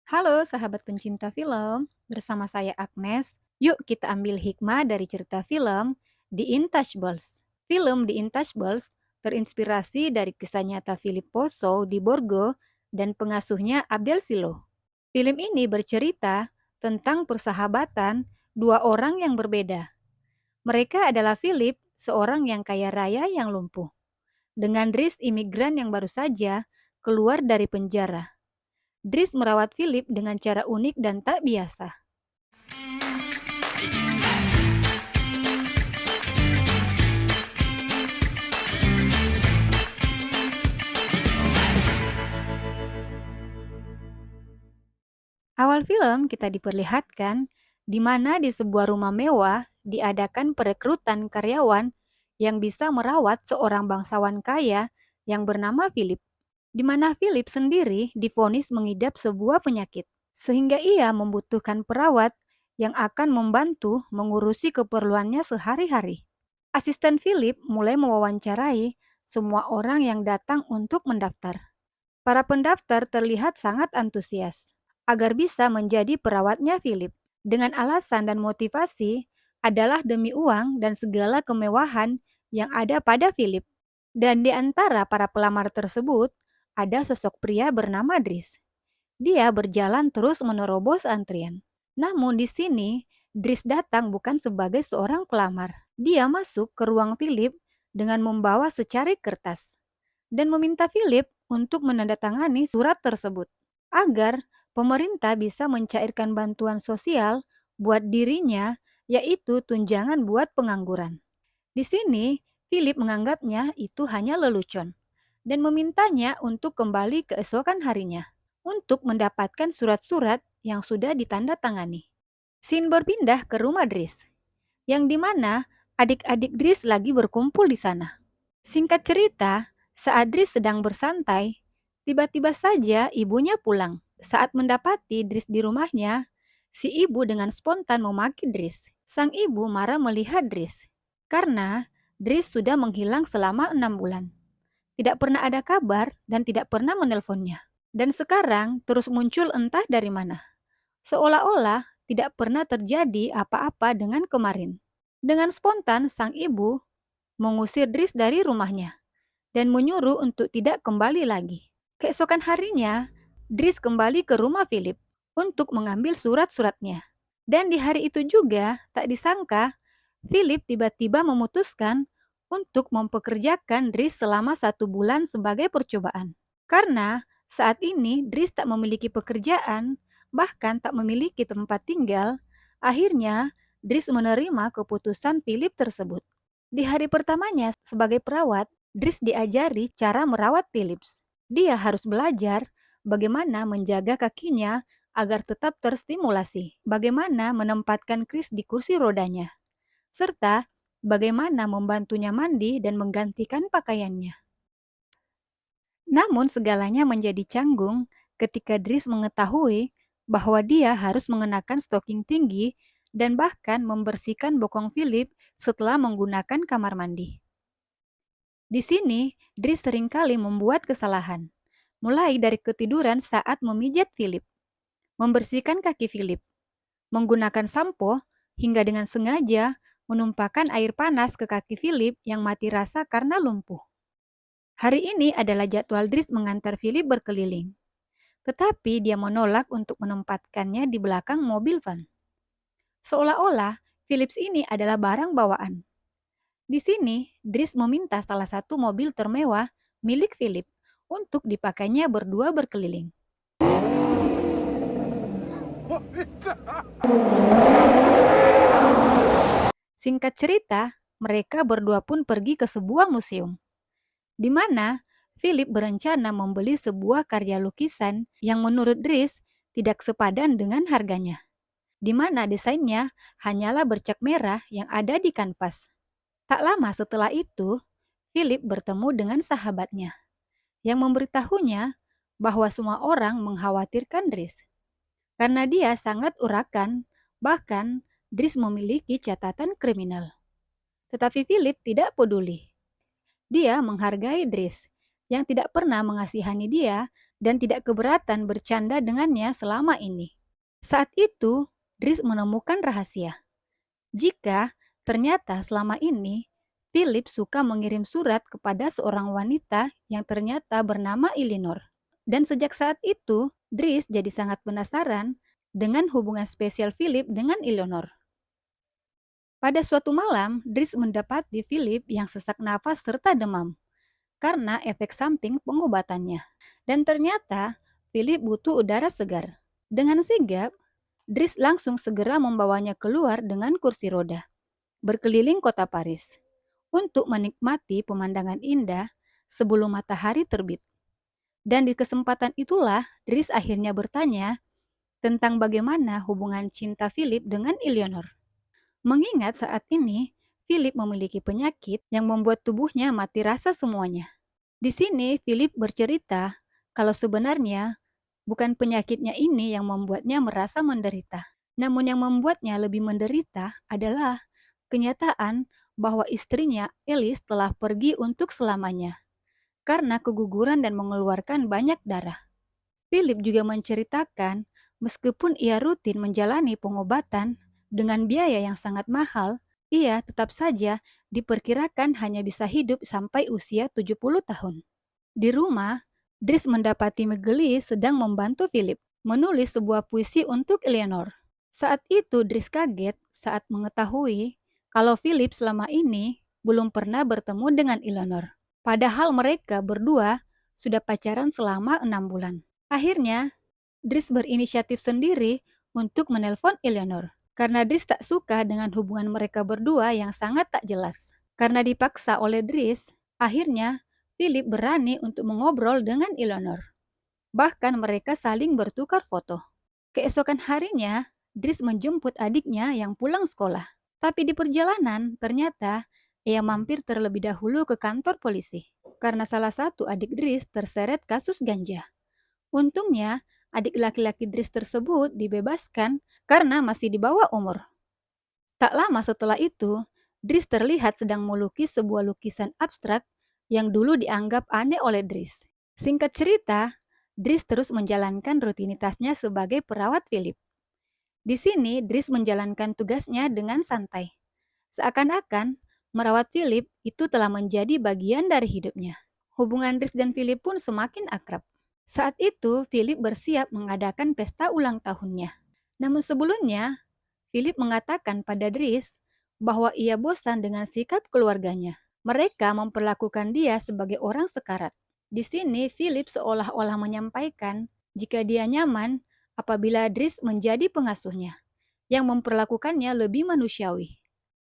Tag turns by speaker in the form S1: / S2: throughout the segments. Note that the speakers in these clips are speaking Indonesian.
S1: Halo sahabat pencinta film, bersama saya Agnes. Yuk kita ambil hikmah dari cerita film The Intouchables. Film The Intouchables terinspirasi dari kisah nyata Philip Posso di Borgo dan pengasuhnya Abdel Silo. Film ini bercerita tentang persahabatan dua orang yang berbeda. Mereka adalah Philip, seorang yang kaya raya yang lumpuh, dengan Dries, imigran yang baru saja keluar dari penjara. Dries merawat Philip dengan cara unik dan tak biasa. Awal film kita diperlihatkan di mana di sebuah rumah mewah diadakan perekrutan karyawan yang bisa merawat seorang bangsawan kaya yang bernama Philip. Di mana Philip sendiri divonis mengidap sebuah penyakit, sehingga ia membutuhkan perawat yang akan membantu mengurusi keperluannya sehari-hari. Asisten Philip mulai mewawancarai semua orang yang datang untuk mendaftar. Para pendaftar terlihat sangat antusias agar bisa menjadi perawatnya Philip. Dengan alasan dan motivasi adalah demi uang dan segala kemewahan yang ada pada Philip. Dan di antara para pelamar tersebut, ada sosok pria bernama Dries. Dia berjalan terus menerobos antrian. Namun di sini, Dries datang bukan sebagai seorang pelamar. Dia masuk ke ruang Philip dengan membawa secari kertas dan meminta Philip untuk menandatangani surat tersebut agar pemerintah bisa mencairkan bantuan sosial buat dirinya, yaitu tunjangan buat pengangguran. Di sini, Philip menganggapnya itu hanya lelucon dan memintanya untuk kembali keesokan harinya untuk mendapatkan surat-surat yang sudah ditandatangani. Scene berpindah ke rumah Dries, yang dimana adik-adik Dries lagi berkumpul di sana. Singkat cerita, saat Dries sedang bersantai, tiba-tiba saja ibunya pulang. Saat mendapati Dries di rumahnya, si ibu dengan spontan memaki Dries. Sang ibu marah melihat Dries, karena Dries sudah menghilang selama 6 bulan. Tidak pernah ada kabar dan tidak pernah menelponnya. Dan sekarang terus muncul entah dari mana. Seolah-olah tidak pernah terjadi apa-apa dengan kemarin. Dengan spontan, sang ibu mengusir Dries dari rumahnya dan menyuruh untuk tidak kembali lagi. Keesokan harinya, Dries kembali ke rumah Philip untuk mengambil surat-suratnya. Dan di hari itu juga, tak disangka, Philip tiba-tiba memutuskan untuk mempekerjakan Dries selama 1 bulan sebagai percobaan. Karena saat ini Dries tak memiliki pekerjaan, bahkan tak memiliki tempat tinggal, akhirnya Dries menerima keputusan Philip tersebut. Di hari pertamanya sebagai perawat, Dries diajari cara merawat Philips. Dia harus belajar bagaimana menjaga kakinya agar tetap terstimulasi, bagaimana menempatkan Chris di kursi rodanya, serta bagaimana membantunya mandi dan menggantikan pakaiannya. Namun segalanya menjadi canggung ketika Dries mengetahui bahwa dia harus mengenakan stoking tinggi dan bahkan membersihkan bokong Philip setelah menggunakan kamar mandi. Di sini, Dries seringkali membuat kesalahan, mulai dari ketiduran saat memijat Philip, membersihkan kaki Philip, menggunakan sampo, hingga dengan sengaja menumpahkan air panas ke kaki Philip yang mati rasa karena lumpuh. Hari ini adalah jadwal Dries mengantar Philip berkeliling, tetapi dia menolak untuk menempatkannya di belakang mobil van. Seolah-olah Philips ini adalah barang bawaan. Di sini, Dries meminta salah satu mobil termewah milik Philip untuk dipakainya berdua berkeliling. Singkat cerita, mereka berdua pun pergi ke sebuah museum, di mana Philip berencana membeli sebuah karya lukisan yang menurut Dries tidak sepadan dengan harganya, di mana desainnya hanyalah bercak merah yang ada di kanvas. Tak lama setelah itu, Philip bertemu dengan sahabatnya yang memberitahunya bahwa semua orang mengkhawatirkan Dries karena dia sangat urakan, bahkan Dries memiliki catatan kriminal. Tetapi Philip tidak peduli. Dia menghargai Dries yang tidak pernah mengasihani dia dan tidak keberatan bercanda dengannya selama ini. Saat itu, Dries menemukan rahasia. Jika ternyata selama ini Philip suka mengirim surat kepada seorang wanita yang ternyata bernama Elinor. Dan sejak saat itu, Dries jadi sangat penasaran dengan hubungan spesial Philip dengan Eleanor. Pada suatu malam, Dries mendapati Philip yang sesak nafas serta demam karena efek samping pengobatannya. Dan ternyata Philip butuh udara segar. Dengan sigap, Dries langsung segera membawanya keluar dengan kursi roda, berkeliling kota Paris, untuk menikmati pemandangan indah sebelum matahari terbit. Dan di kesempatan itulah, Dries akhirnya bertanya tentang bagaimana hubungan cinta Philip dengan Eleanor. Mengingat saat ini, Philip memiliki penyakit yang membuat tubuhnya mati rasa semuanya. Di sini, Philip bercerita kalau sebenarnya bukan penyakitnya ini yang membuatnya merasa menderita. Namun yang membuatnya lebih menderita adalah kenyataan bahwa istrinya, Alice, telah pergi untuk selamanya karena keguguran dan mengeluarkan banyak darah. Philip juga menceritakan, meskipun ia rutin menjalani pengobatan dengan biaya yang sangat mahal, ia tetap saja diperkirakan hanya bisa hidup sampai usia 70 tahun. Di rumah, Dries mendapati Megeli sedang membantu Philip menulis sebuah puisi untuk Eleanor. Saat itu Dries kaget saat mengetahui kalau Philip selama ini belum pernah bertemu dengan Eleanor. Padahal mereka berdua sudah pacaran selama 6 bulan. Akhirnya, Dries berinisiatif sendiri untuk menelpon Eleanor. Karena Dries tak suka dengan hubungan mereka berdua yang sangat tak jelas. Karena dipaksa oleh Dries, akhirnya Philip berani untuk mengobrol dengan Eleanor. Bahkan mereka saling bertukar foto. Keesokan harinya, Dries menjemput adiknya yang pulang sekolah. Tapi di perjalanan, ternyata ia mampir terlebih dahulu ke kantor polisi. Karena salah satu adik Dries terseret kasus ganja. Untungnya, adik laki-laki Dries tersebut dibebaskan karena masih di bawah umur. Tak lama setelah itu, Dries terlihat sedang melukis sebuah lukisan abstrak yang dulu dianggap aneh oleh Dries. Singkat cerita, Dries terus menjalankan rutinitasnya sebagai perawat Philip. Di sini, Dries menjalankan tugasnya dengan santai. Seakan-akan, merawat Philip itu telah menjadi bagian dari hidupnya. Hubungan Dries dan Philip pun semakin akrab. Saat itu, Philip bersiap mengadakan pesta ulang tahunnya. Namun sebelumnya, Philip mengatakan pada Dries bahwa ia bosan dengan sikap keluarganya. Mereka memperlakukan dia sebagai orang sekarat. Di sini, Philip seolah-olah menyampaikan jika dia nyaman apabila Dries menjadi pengasuhnya, yang memperlakukannya lebih manusiawi.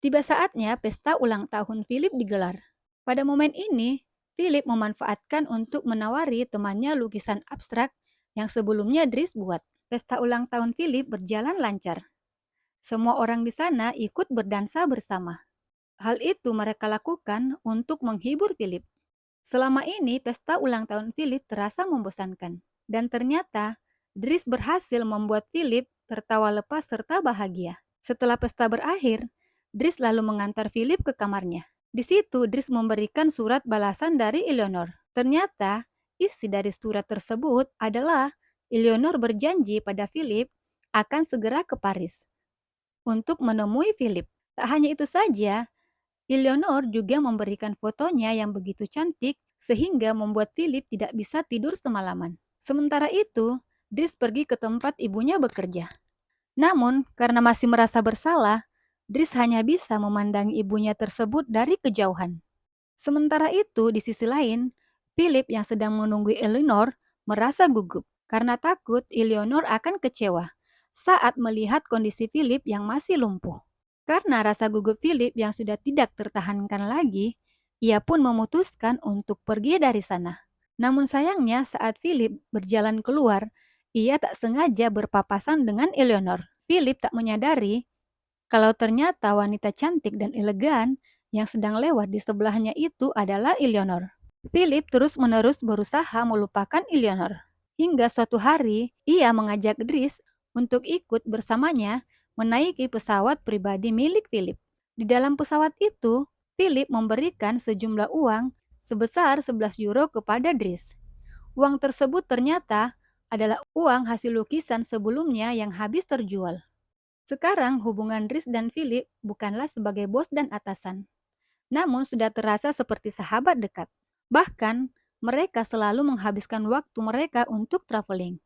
S1: Tiba saatnya pesta ulang tahun Philip digelar. Pada momen ini, Philip memanfaatkan untuk menawari temannya lukisan abstrak yang sebelumnya Dries buat. Pesta ulang tahun Philip berjalan lancar. Semua orang di sana ikut berdansa bersama. Hal itu mereka lakukan untuk menghibur Philip. Selama ini, pesta ulang tahun Philip terasa membosankan. Dan ternyata, Dries berhasil membuat Philip tertawa lepas serta bahagia. Setelah pesta berakhir, Dries lalu mengantar Philip ke kamarnya. Di situ, Dries memberikan surat balasan dari Eleanor. Ternyata, isi dari surat tersebut adalah Eleanor berjanji pada Philip akan segera ke Paris untuk menemui Philip. Tak hanya itu saja, Eleanor juga memberikan fotonya yang begitu cantik sehingga membuat Philip tidak bisa tidur semalaman. Sementara itu, Dries pergi ke tempat ibunya bekerja. Namun, karena masih merasa bersalah, Dries hanya bisa memandangi ibunya tersebut dari kejauhan. Sementara itu, di sisi lain, Philip yang sedang menunggu Eleanor merasa gugup karena takut Eleanor akan kecewa saat melihat kondisi Philip yang masih lumpuh. Karena rasa gugup Philip yang sudah tidak tertahankan lagi, ia pun memutuskan untuk pergi dari sana. Namun sayangnya saat Philip berjalan keluar, ia tak sengaja berpapasan dengan Eleanor. Philip tak menyadari kalau ternyata wanita cantik dan elegan yang sedang lewat di sebelahnya itu adalah Eleanor. Philip terus-menerus berusaha melupakan Eleanor. Hingga suatu hari, ia mengajak Dries untuk ikut bersamanya menaiki pesawat pribadi milik Philip. Di dalam pesawat itu, Philip memberikan sejumlah uang sebesar 11 euro kepada Dries Uang tersebut ternyata adalah uang hasil lukisan sebelumnya yang habis terjual. Sekarang hubungan Dries dan Philip bukanlah sebagai bos dan atasan, namun sudah terasa seperti sahabat dekat. Bahkan, mereka selalu menghabiskan waktu mereka untuk traveling.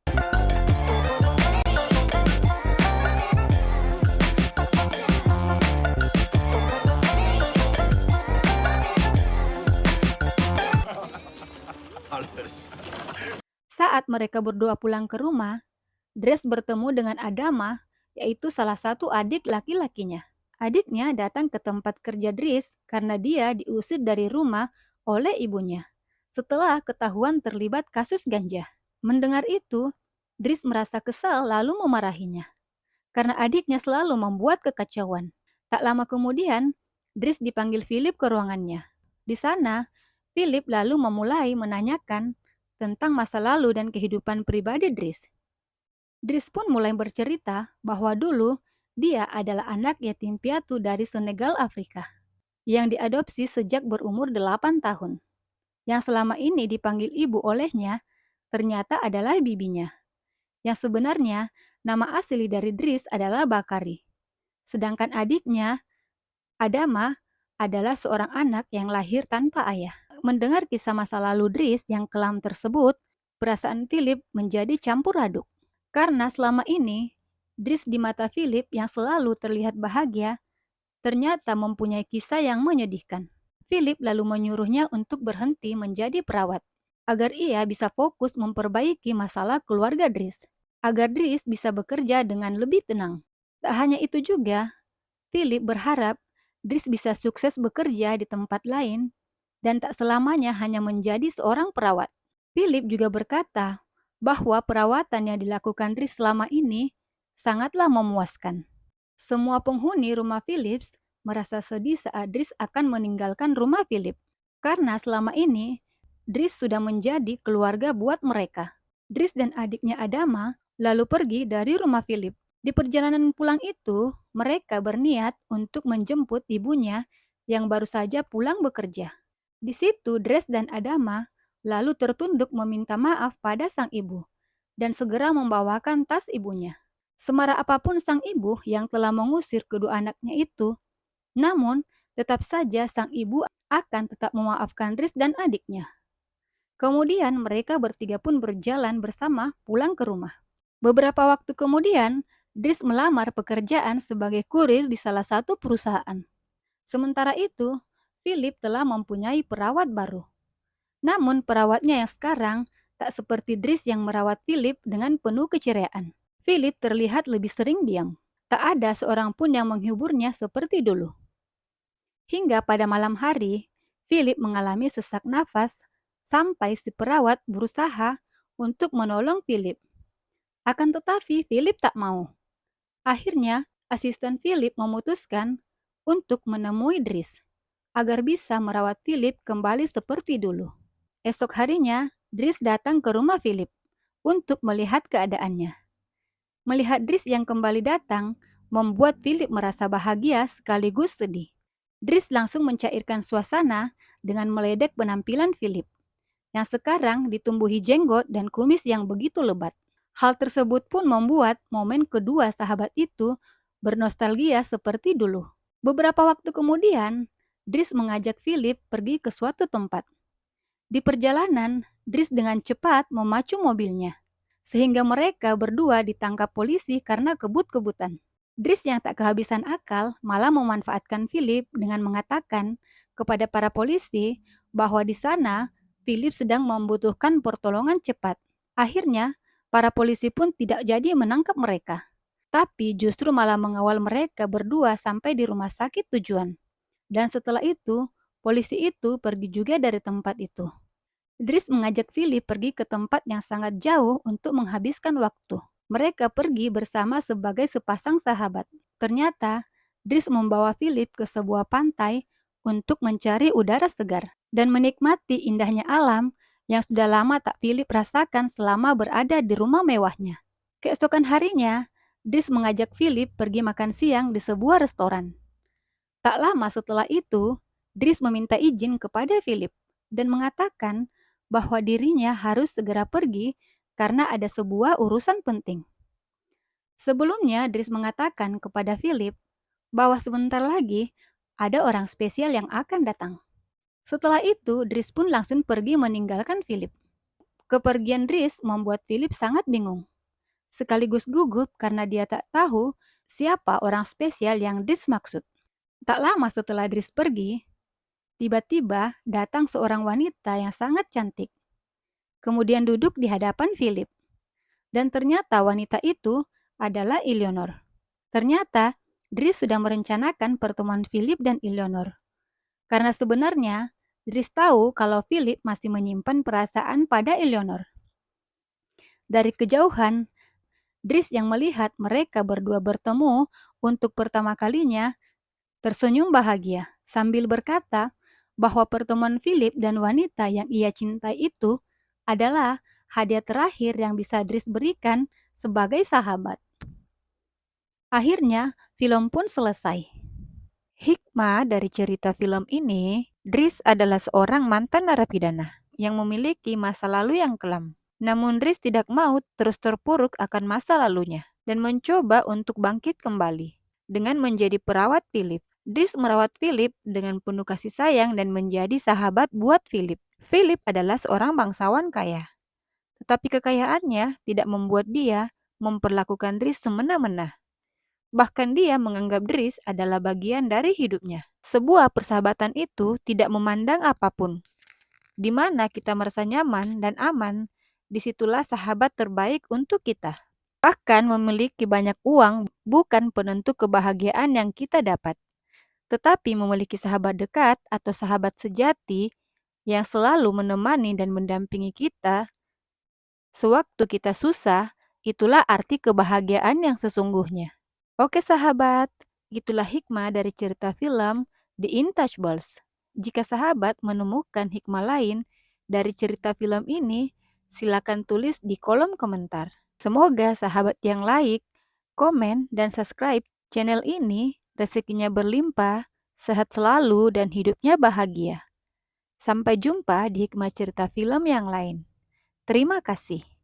S1: Saat mereka berdua pulang ke rumah, Dries bertemu dengan Adama, yaitu salah satu adik laki-lakinya. Adiknya datang ke tempat kerja Dries karena dia diusir dari rumah oleh ibunya setelah ketahuan terlibat kasus ganja. Mendengar itu, Dries merasa kesal lalu memarahinya karena adiknya selalu membuat kekacauan. Tak lama kemudian, Dries dipanggil Philip ke ruangannya. Di sana, Philip lalu memulai menanyakan tentang masa lalu dan kehidupan pribadi Dries. Dries pun mulai bercerita bahwa dulu dia adalah anak yatim piatu dari Senegal, Afrika, yang diadopsi sejak berumur 8 tahun. Yang selama ini dipanggil ibu olehnya ternyata adalah bibinya. Yang sebenarnya nama asli dari Dries adalah Bakari. Sedangkan adiknya, Adama, adalah seorang anak yang lahir tanpa ayah. Mendengar kisah masa lalu Dries yang kelam tersebut, perasaan Philip menjadi campur aduk. Karena selama ini, Dries di mata Philip yang selalu terlihat bahagia, ternyata mempunyai kisah yang menyedihkan. Philip lalu menyuruhnya untuk berhenti menjadi perawat, agar ia bisa fokus memperbaiki masalah keluarga Dries, agar Dries bisa bekerja dengan lebih tenang. Tak hanya itu juga, Philip berharap Dries bisa sukses bekerja di tempat lain dan tak selamanya hanya menjadi seorang perawat. Philip juga berkata bahwa perawatan yang dilakukan Dries selama ini sangatlah memuaskan. Semua penghuni rumah Philips merasa sedih saat Dries akan meninggalkan rumah Philip. Karena selama ini, Dries sudah menjadi keluarga buat mereka. Dries dan adiknya Adama lalu pergi dari rumah Philip. Di perjalanan pulang itu, mereka berniat untuk menjemput ibunya yang baru saja pulang bekerja. Di situ, Dries dan Adama lalu tertunduk meminta maaf pada sang ibu dan segera membawakan tas ibunya. Semarah apapun sang ibu yang telah mengusir kedua anaknya itu, namun tetap saja sang ibu akan tetap memaafkan Dries dan adiknya. Kemudian mereka bertiga pun berjalan bersama pulang ke rumah. Beberapa waktu kemudian, Dries melamar pekerjaan sebagai kurir di salah satu perusahaan. Sementara itu, Philip telah mempunyai perawat baru. Namun perawatnya yang sekarang tak seperti Dries yang merawat Philip dengan penuh keceriaan. Philip terlihat lebih sering diam. Tak ada seorang pun yang menghiburnya seperti dulu. Hingga pada malam hari, Philip mengalami sesak nafas sampai si perawat berusaha untuk menolong Philip. Akan tetapi Philip tak mau. Akhirnya, asisten Philip memutuskan untuk menemui Dries agar bisa merawat Philip kembali seperti dulu. Esok harinya, Dries datang ke rumah Philip untuk melihat keadaannya. Melihat Dries yang kembali datang, membuat Philip merasa bahagia sekaligus sedih. Dries langsung mencairkan suasana dengan meledek penampilan Philip, yang sekarang ditumbuhi jenggot dan kumis yang begitu lebat. Hal tersebut pun membuat momen kedua sahabat itu bernostalgia seperti dulu. Beberapa waktu kemudian, Dries mengajak Philip pergi ke suatu tempat. Di perjalanan, Dries dengan cepat memacu mobilnya, sehingga mereka berdua ditangkap polisi karena kebut-kebutan. Dries yang tak kehabisan akal malah memanfaatkan Philip dengan mengatakan kepada para polisi bahwa di sana Philip sedang membutuhkan pertolongan cepat. Akhirnya, para polisi pun tidak jadi menangkap mereka, tapi justru malah mengawal mereka berdua sampai di rumah sakit tujuan. Dan setelah itu, polisi itu pergi juga dari tempat itu. Dries mengajak Philip pergi ke tempat yang sangat jauh untuk menghabiskan waktu. Mereka pergi bersama sebagai sepasang sahabat. Ternyata, Dries membawa Philip ke sebuah pantai untuk mencari udara segar dan menikmati indahnya alam yang sudah lama tak Philip rasakan selama berada di rumah mewahnya. Keesokan harinya, Dries mengajak Philip pergi makan siang di sebuah restoran. Tak lama setelah itu, Dries meminta izin kepada Philip dan mengatakan bahwa dirinya harus segera pergi karena ada sebuah urusan penting. Sebelumnya, Dries mengatakan kepada Philip bahwa sebentar lagi ada orang spesial yang akan datang. Setelah itu, Dries pun langsung pergi meninggalkan Philip. Kepergian Dries membuat Philip sangat bingung, sekaligus gugup karena dia tak tahu siapa orang spesial yang Dries maksud. Tak lama setelah Dries pergi, tiba-tiba datang seorang wanita yang sangat cantik. Kemudian duduk di hadapan Philip. Dan ternyata wanita itu adalah Eleanor. Ternyata Dries sudah merencanakan pertemuan Philip dan Eleanor. Karena sebenarnya Dries tahu kalau Philip masih menyimpan perasaan pada Eleanor. Dari kejauhan, Dries yang melihat mereka berdua bertemu untuk pertama kalinya tersenyum bahagia sambil berkata bahwa pertemuan Philip dan wanita yang ia cintai itu adalah hadiah terakhir yang bisa Dries berikan sebagai sahabat. Akhirnya, film pun selesai. Hikmah dari cerita film ini, Dries adalah seorang mantan narapidana yang memiliki masa lalu yang kelam. Namun Dries tidak mau terus terpuruk akan masa lalunya dan mencoba untuk bangkit kembali dengan menjadi perawat Philip. Dries merawat Philip dengan penuh kasih sayang dan menjadi sahabat buat Philip. Philip adalah seorang bangsawan kaya, tetapi kekayaannya tidak membuat dia memperlakukan Dries semena-mena. Bahkan dia menganggap Dries adalah bagian dari hidupnya. Sebuah persahabatan itu tidak memandang apapun. Di mana kita merasa nyaman dan aman, disitulah sahabat terbaik untuk kita. Bahkan memiliki banyak uang bukan penentu kebahagiaan yang kita dapat. Tetapi memiliki sahabat dekat atau sahabat sejati yang selalu menemani dan mendampingi kita sewaktu kita susah, itulah arti kebahagiaan yang sesungguhnya. Oke sahabat, itulah hikmah dari cerita film The Intouchables. Jika sahabat menemukan hikmah lain dari cerita film ini, silakan tulis di kolom komentar. Semoga sahabat yang like, komen, dan subscribe channel ini rezekinya berlimpah, sehat selalu, dan hidupnya bahagia. Sampai jumpa di hikmah cerita film yang lain. Terima kasih.